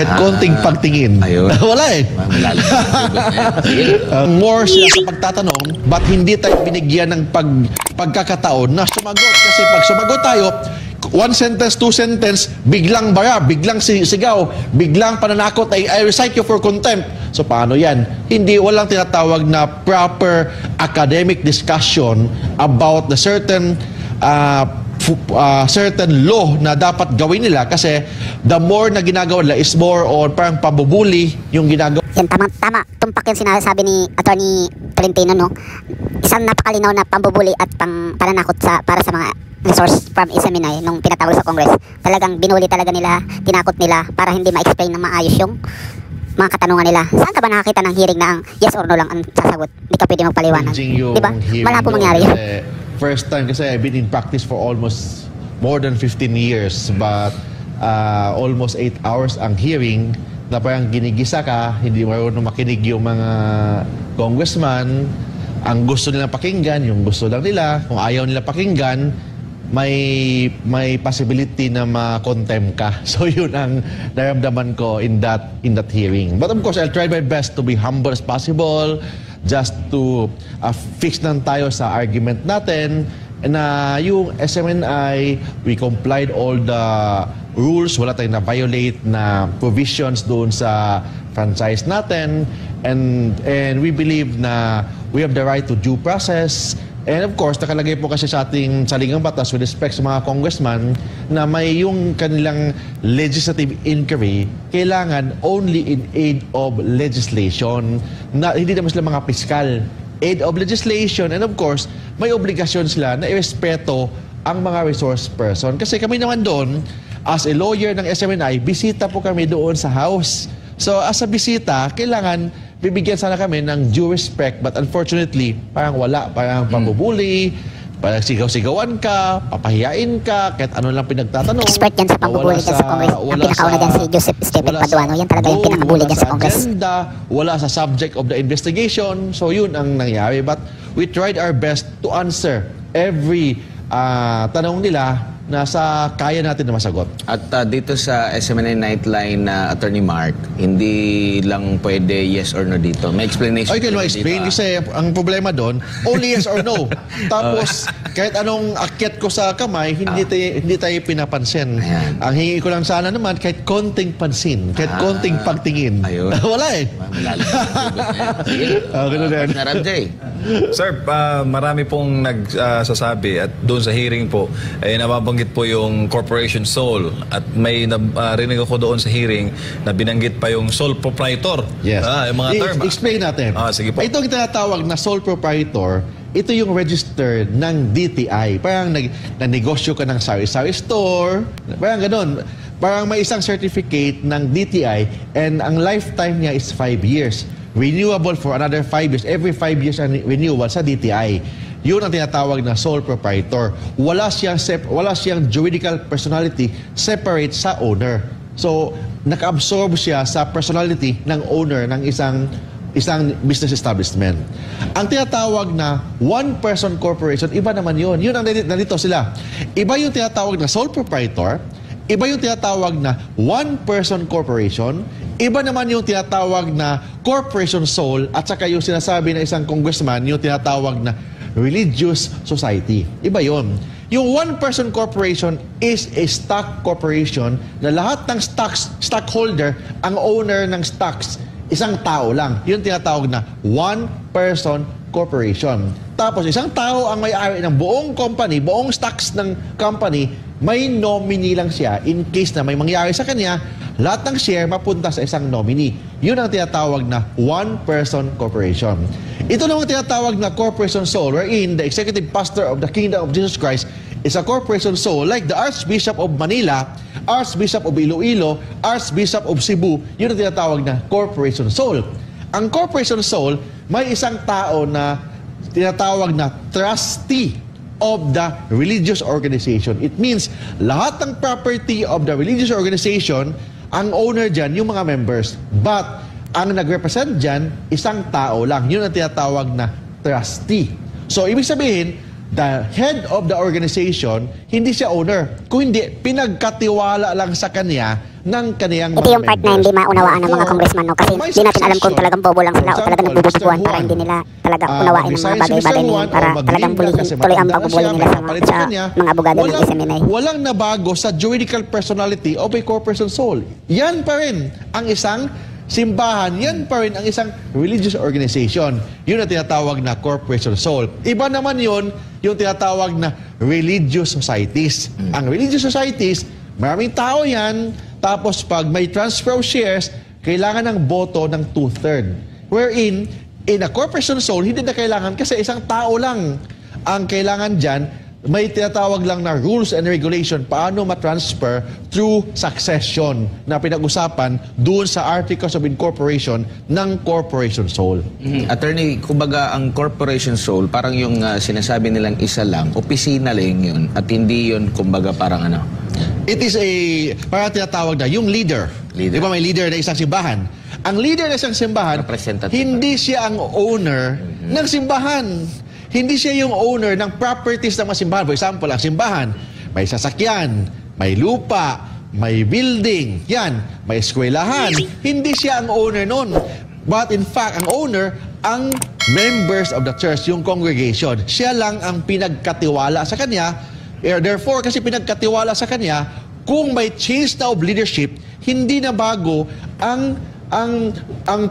kahit konting pagtingin. Ayun. Wala eh. More sila sa pagtatanong, but hindi tayo binigyan ng pagkakataon na sumagot. Kasi pag sumagot tayo, one sentence, two sentence, biglang bara, biglang sigaw, biglang pananakot, I recite you for contempt. So paano yan? Hindi, walang tinatawag na proper academic discussion about the certain law na dapat gawin nila, kasi the more na ginagawa nila is more on parang pabubuli yung ginagawa. Yan, tama. Tumpak yung sinasabi ni Attorney Tolentino, no? Isang napakalinaw na pambubuli at pananakot para sa mga resource from SMNI nung pinatawag sa Congress. Talagang binuli talaga nila, tinakot nila para hindi ma-explain ng maayos yung mga katanungan nila. Saan ka ba nakakita ng hearing na ang yes or no lang ang sasagot? Hindi ka pwede magpaliwanag. Diba? Malabo mangyari yun. First time kasi I've been in practice for almost more than 15 years, but almost 8 hours ang hearing na parang ginigisa ka, hindi marunong makinig yung mga congressman. Ang gusto nila pakinggan, yung gusto lang nila. Kung ayaw nila pakinggan, may possibility na ma-contempt ka. So yun ang naramdaman ko in that hearing. But of course, I'll try my best to be humble as possible, just to fix lang tayo sa argument natin na yung SMNI, we complied all the rules, wala tayong na-violate na provisions doon sa franchise natin, and we believe na we have the right to due process. And of course, nakalagay po kasi sa ating saligang batas with respect sa mga congressman na may yung kanilang legislative inquiry kailangan only in aid of legislation. Na, hindi naman sila mga piskal. Aid of legislation, and of course, may obligasyon sila na irespeto ang mga resource person. Kasi kami naman doon, as a lawyer ng SMNI, bisita po kami doon sa house. So as a bisita, kailangan bibigyan sana kami ng due respect, but unfortunately, parang wala, parang pambubuli, parang sigaw-sigawan ka, papahiyain ka, kahit ano lang pinagtatanong. Expert yan sa pambubuli dyan sa Congress. Ang pinakauna dyan si Joseph Stephen Paduano, yan talaga yung pinakabuli dyan sa Congress. Agenda, wala sa subject of the investigation, so yun ang nangyari. But we tried our best to answer every tanong nila na sa kaya natin na masagot. At dito sa SMNI Nightline na Attorney Mark, hindi lang pwede yes or no dito. May explanation. Okay, no explain kasi ang problema doon, only yes or no. Tapos kahit anong akyat ko sa kamay, hindi tayo pinapansin. Ayan. Ang hingi ko lang sana naman kahit konting pansin, kahit konting pagtingin. Ayun. Wala eh. Ganun din. Sir, marami pong nagsasabi at doon sa hearing po, nababanggit po yung Corporation Sole at may narinig ako doon sa hearing na binanggit pa yung sole proprietor. Yes. Yung mga term. Explain natin. Sige po. Ito ang tinatawag na sole proprietor. Ito yung registered ng DTI. Parang nagnegosyo ka ng sari-sari store. Parang ganun. Parang may isang certificate ng DTI and ang lifetime niya is 5 years. Renewable for another 5 years. Every 5 years ang renewal sa DTI. Yun ang tinatawag na sole proprietor. Wala siyang juridical personality separate sa owner. So, naka-absorb siya sa personality ng owner ng isang business establishment. Ang tinatawag na one-person corporation, iba naman yun. Yun ang nandito sila. Iba yung tinatawag na sole proprietor, iba yung tinatawag na one-person corporation, iba naman yung tinatawag na corporation sole, at saka yung sinasabi na isang congressman, yung tinatawag na religious society. Iba yun. Yung one-person corporation is a stock corporation na lahat ng stockholder, ang owner ng stocks, isang tao lang. Yun tinatawag na one-person corporation. Tapos isang tao ang may-ari ng buong company, buong stocks ng company, may nominee lang siya in case na may mangyari sa kanya, lahat ng share mapunta sa isang nominee. Yun ang tinatawag na one-person corporation. Ito namang tinatawag na corporation sole, wherein the executive pastor of the Kingdom of Jesus Christ is a corporation sole, like the Archbishop of Manila, Archbishop of Iloilo, Archbishop of Cebu. Yun ang tinatawag na corporation sole. Ang corporation sole, may isang tao na tinatawag na trustee of the religious organization. It means lahat ng property of the religious organization, ang owner dyan, yung mga members. But ang nag-represent dyan, isang tao lang. Yun ang tinatawag na trustee. So, ibig sabihin, the head of the organization, hindi siya owner. Kung hindi, pinagkatiwala lang sa kanya ng kaniyang Ito yung part na hindi maunawaan ng mga congressman, no? Kasi hindi natin alam kung talagang bobo lang sila o talagang nagbububuhan para hindi nila talaga unawain ng mga bagay-bagay na yun para talagang bulihin, tuloy ang pagbubuli nila sa mga abogado ng SMNI. Walang nabago sa juridical personality of a corporation soul. Yan pa rin ang isang simbahan, yan pa rin ang isang religious organization. Yun ang tinatawag na corporation soul. Iba naman yun, yung tinatawag na religious societies. Ang religious societies, maraming tao yan, tapos pag may transfer of shares, kailangan ng boto ng 2/3. Wherein, in a corporation soul, hindi na kailangan kasi isang tao lang ang kailangan dyan. May tinatawag lang na rules and regulation paano matransfer through succession na pinag-usapan doon sa Articles of Incorporation ng corporation soul. Attorney, kumbaga ang corporation soul, parang yung sinasabi nilang isa lang, opisina lang yun, at hindi yun kumbaga parang ano? It is parang tinatawag na, yung leader. Di ba may leader na isang simbahan? Ang leader na isang simbahan, Representative. hindi siya ang owner ng simbahan. Hindi siya yung owner ng properties ng mga simbahan. For example, ang simbahan, may sasakyan, may lupa, may building, yan, may eskwelahan. Hindi siya ang owner nun. But in fact, ang owner, ang members of the church, yung congregation. Siya lang ang pinagkatiwala sa kanya. Therefore, kasi pinagkatiwala sa kanya, kung may change na of leadership, hindi na bago ang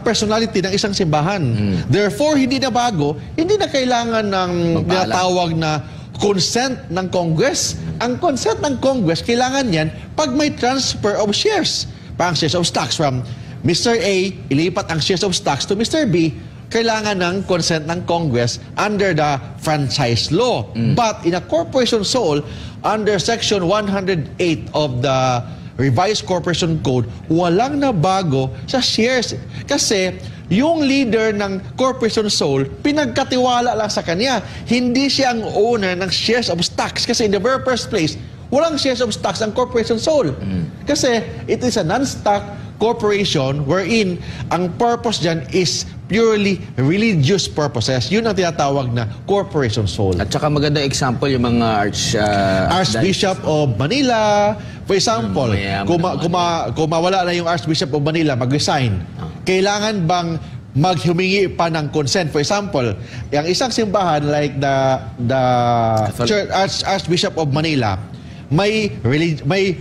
personality ng isang simbahan. Therefore, hindi na bago, hindi na kailangan ng tinatawag na consent ng Congress. Ang consent ng Congress, kailangan yan pag may transfer of shares. Parang shares of stocks from Mr. A, ilipat ang shares of stocks to Mr. B, kailangan ng consent ng Congress under the franchise law. But in a corporation soul, under Section 108 of the Revised Corporation Code, walang nabago sa shares. Kasi yung leader ng corporation soul, pinagkatiwala lang sa kanya. Hindi siya ang owner ng shares of stocks. Kasi in the very first place, walang shares of stocks ang corporation soul. Kasi it is a non-stock corporation wherein ang purpose dyan is purely religious purposes. Yun ang tinatawag na corporation soul. At saka maganda example yung mga Archbishop of Manila. For example, kung mawala na yung Archbishop of Manila, mag-resign. Kailangan bang maghumingi pa ng consent? For example, yung isang simbahan like the Church, Archbishop of Manila, may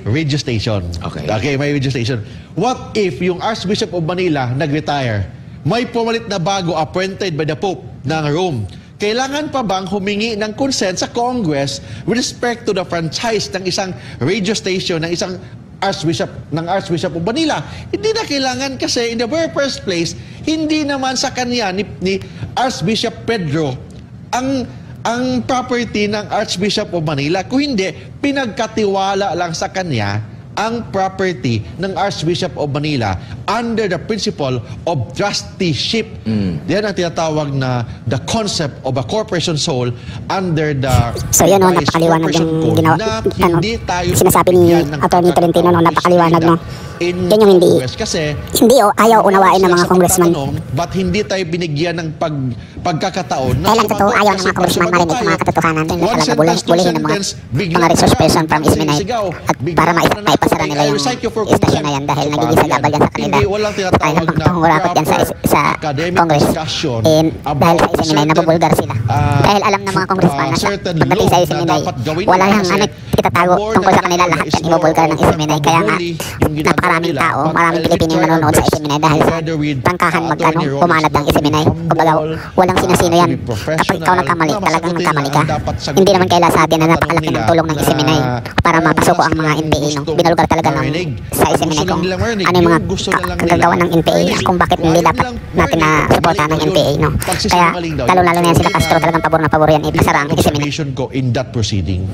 radio station. Okay, may radio station. What if yung Archbishop of Manila nag-retire? May pumalit na bago appointed by the Pope ng Rome. Kailangan pa bang humingi ng consent sa Congress with respect to the franchise ng isang radio station ng isang Archbishop of Manila? Hindi na kailangan kasi in the very first place, hindi naman sa kanya ni Archbishop Pedro ang property ng Archbishop of Manila. Kung hindi, pinagkatiwala lang sa kanya ang property ng Archbishop of Manila under the principle of trusteeship. Yan ang tinatawag na the concept of a corporation soul under the So yun, no, napakaliwanag yung ginawa, sinasabi ni Attorney Tolentino, no, napakaliwanag, no. Yan yung hindi ayaw unawain ng mga congressman. But hindi tayo binigyan ng pagkakataon. Kailan totoo ayaw ng mga congressman marinig ang mga katotohanan na talaga bulihin ng mga resource person from SMNI at para maipasara nila yung istasyon na yan dahil nagiging sagabal yan sa kanila. Tayo ng pangurakot yan sa Congress. Dahil sa SMNI, nabubulgar sila. Dahil alam ng mga congressman na pagdating sa SMNI, wala yung kitatago tungkol sa kanila, lahat yan ibubulgar ng SMNI. Kaya nga, napakaraming tao, maraming Pilipino yung nanonood sa SMNI dahil sa tangkahan pumanat ng SMNI. Kumbaga, walang sino-sino yan. Kapag ikaw nagkamali, talagang nagkamali ka. Hindi naman kaila sa atin na napakalaki ng tulong ng SMNI para mapasuko ang mga NPA. No? Binulgar talaga sa SMNI kung ano yung mga kagagawa ng NPA at kung bakit hindi dapat natin na suporta ng NPA. No? Kaya lalo-lalo na yan sila Castro, talagang pabor na pabor yan ipasara ang SMNI. In that proceeding.